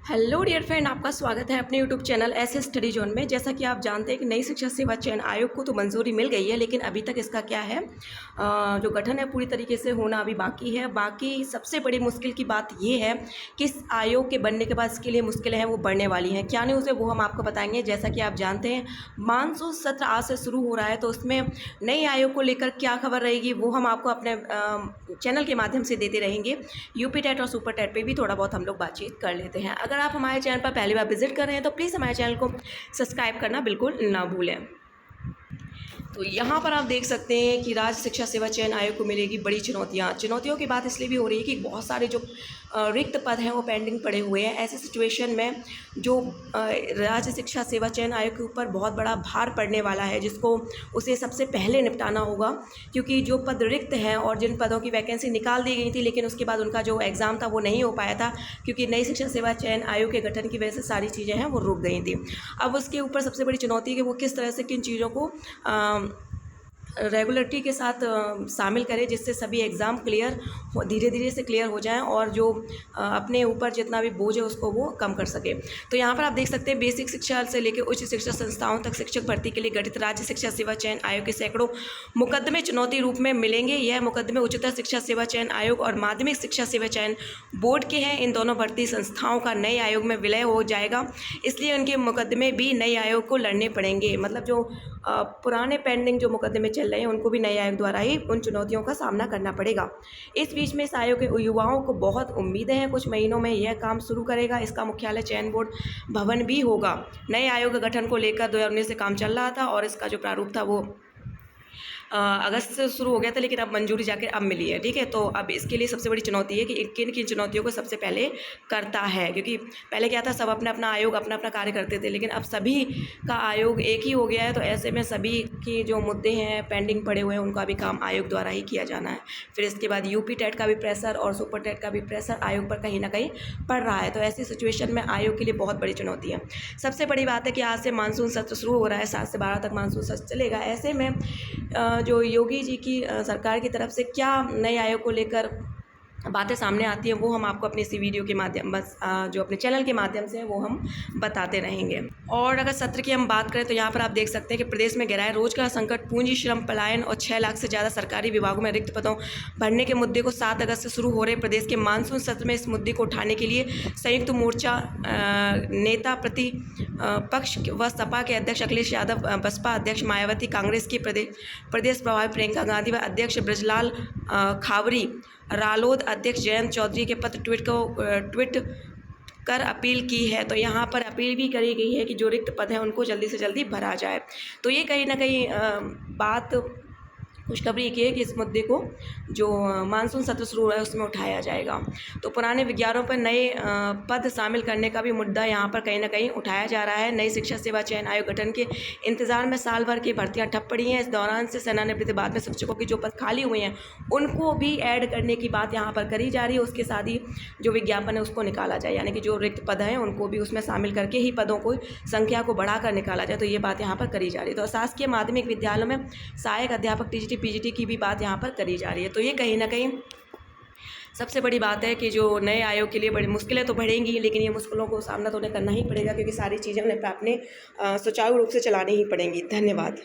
Hello dear friend, आपका स्वागत है अपने यूट्यूब चैनल ऐसे स्टडी जोन में। जैसा कि आप जानते हैं कि नई शिक्षा सेवा चयन आयोग को तो मंजूरी मिल गई है, लेकिन अभी तक इसका क्या है जो गठन है पूरी तरीके से होना अभी बाकी है। बाकी सबसे बड़ी मुश्किल की बात ये है कि इस आयोग के बनने के बाद इसके लिए मुश्किलें हैं वो बढ़ने वाली हैं। क्या न्यूज़ है वो हम आपको बताएंगे। जैसा कि आप जानते हैं मानसून सत्र आज से शुरू हो रहा है, तो उसमें नए आयोग को लेकर क्या खबर रहेगी वो हम आपको अपने चैनल के माध्यम से देते रहेंगे। यूपी टेट और सुपर टेट पे भी थोड़ा बहुत हम लोग बातचीत कर लेते हैं। अगर आप हमारे चैनल पर पहली बार विजिट कर रहे हैं तो प्लीज़ हमारे चैनल को सब्सक्राइब करना बिल्कुल ना भूलें। तो यहाँ पर आप देख सकते हैं कि राज्य शिक्षा सेवा चयन आयोग को मिलेगी बड़ी चुनौतियों की बात इसलिए भी हो रही है कि बहुत सारे जो रिक्त पद हैं वो पेंडिंग पड़े हुए हैं। ऐसे सिचुएशन में जो राज्य शिक्षा सेवा चयन आयोग के ऊपर बहुत बड़ा भार पड़ने वाला है, जिसको उसे सबसे पहले निपटाना होगा, क्योंकि जो पद रिक्त हैं और जिन पदों की वैकेंसी निकाल दी गई थी लेकिन उसके बाद उनका जो एग्ज़ाम था वो नहीं हो पाया था, क्योंकि नई शिक्षा सेवा चयन आयोग के गठन की वजह से सारी चीज़ें हैं वो रुक गई थी। अब उसके ऊपर सबसे बड़ी चुनौती है कि वो किस तरह से किन चीज़ों को रेगुलरिटी के साथ शामिल करें, जिससे सभी एग्ज़ाम क्लियर हो, धीरे धीरे से क्लियर हो जाएं और जो अपने ऊपर जितना भी बोझ है उसको वो कम कर सके। तो यहाँ पर आप देख सकते हैं बेसिक शिक्षा से लेकर उच्च शिक्षा संस्थाओं तक शिक्षक भर्ती के लिए गठित राज्य शिक्षा सेवा चयन आयोग के सैकड़ों मुकदमे चुनौती रूप में मिलेंगे। यह मुकदमे उच्चतर शिक्षा सेवा चयन आयोग और माध्यमिक शिक्षा सेवा चयन बोर्ड के हैं। इन दोनों भर्ती संस्थाओं का नए आयोग में विलय हो जाएगा, इसलिए उनके मुकदमे भी नए आयोग को लड़ने पड़ेंगे। मतलब जो पुराने पेंडिंग जो मुकदमे चल रहे हैं उनको भी नए आयोग द्वारा ही उन चुनौतियों का सामना करना पड़ेगा। इस बीच में इस आयोग के युवाओं को बहुत उम्मीदें हैं। कुछ महीनों में यह काम शुरू करेगा। इसका मुख्यालय चयन बोर्ड भवन भी होगा। नए आयोग के गठन को लेकर 2019 से काम चल रहा था और इसका जो प्रारूप था वो अगस्त से शुरू हो गया था, लेकिन अब मंजूरी जाकर अब मिली है। ठीक है, तो अब इसके लिए सबसे बड़ी चुनौती है कि किन किन चुनौतियों को सबसे पहले करता है, क्योंकि पहले क्या था, सब अपना अपना आयोग अपना अपना कार्य करते थे, लेकिन अब सभी का आयोग एक ही हो गया है। तो ऐसे में सभी के जो मुद्दे हैं पेंडिंग पड़े हुए हैं उनका भी काम आयोग द्वारा ही किया जाना है। फिर इसके बाद यूपी टेट का भी प्रेशर और सुपर टेट का भी प्रेशर आयोग पर कहीं ना कहीं पड़ रहा है। तो ऐसी सिचुएशन में आयोग के लिए बहुत बड़ी चुनौती है। सबसे बड़ी बात है कि आज से मानसून सत्र शुरू हो रहा है, 7 से 12 तक मानसून सत्र चलेगा। ऐसे में जो योगी जी की सरकार की तरफ से क्या नए आयोग को लेकर बातें सामने आती हैं वो हम आपको अपने इसी वीडियो के माध्यम जो अपने चैनल के माध्यम से वो हम बताते रहेंगे। और अगर सत्र की हम बात करें तो यहाँ पर आप देख सकते हैं कि प्रदेश में गहराए रोजगार संकट, पूंजी श्रम पलायन और 6 लाख से ज़्यादा सरकारी विभागों में रिक्त पदों भरने के मुद्दे को 7 अगस्त से शुरू हो रहे प्रदेश के मानसून सत्र में इस मुद्दे को उठाने के लिए संयुक्त मोर्चा नेता प्रतिपक्ष व सपा के अध्यक्ष अखिलेश यादव, बसपा अध्यक्ष मायावती, कांग्रेस की प्रदेश प्रभारी प्रियंका गांधी व अध्यक्ष ब्रजलाल खावरी, रालोद अध्यक्ष जयंत चौधरी के पत्र ट्वीट कर अपील की है। तो यहाँ पर अपील भी करी गई है कि जो रिक्त पद हैं उनको जल्दी से जल्दी भरा जाए। तो ये कहीं ना कहीं बात खुशखबरी की है कि इस मुद्दे को जो मानसून सत्र शुरू हो रहा है उसमें उठाया जाएगा। तो पुराने विज्ञानों पर नए पद शामिल करने का भी मुद्दा यहाँ पर कहीं ना कहीं उठाया जा रहा है। नई शिक्षा सेवा चयन आयोग गठन के इंतजार में साल भर की भर्तियाँ ठप पड़ी हैं। इस दौरान से सेवानिवृत्ति बाद में शिक्षकों की जो पद खाली हुए हैं उनको भी ऐड करने की बात यहाँ पर करी जा रही है। उसके साथ ही जो विज्ञापन है उसको निकाला जाए, यानी कि जो रिक्त पद हैं उनको भी उसमें शामिल करके ही पदों को संख्या को बढ़ाकर निकाला जाए। तो ये बात यहाँ पर करी जा रही है। तो शासकीय माध्यमिक विद्यालयों में सहायक अध्यापक पीजीटी की भी बात यहाँ पर करी जा रही है। तो ये कहीं ना कहीं सबसे बड़ी बात है कि जो नए आयोग के लिए बड़ी मुश्किलें तो बढ़ेंगी, लेकिन ये मुश्किलों को सामना तो उन्हें करना ही पड़ेगा, क्योंकि सारी चीज़ें उन्हें अपने सुचारू रूप से चलानी ही पड़ेंगी। धन्यवाद।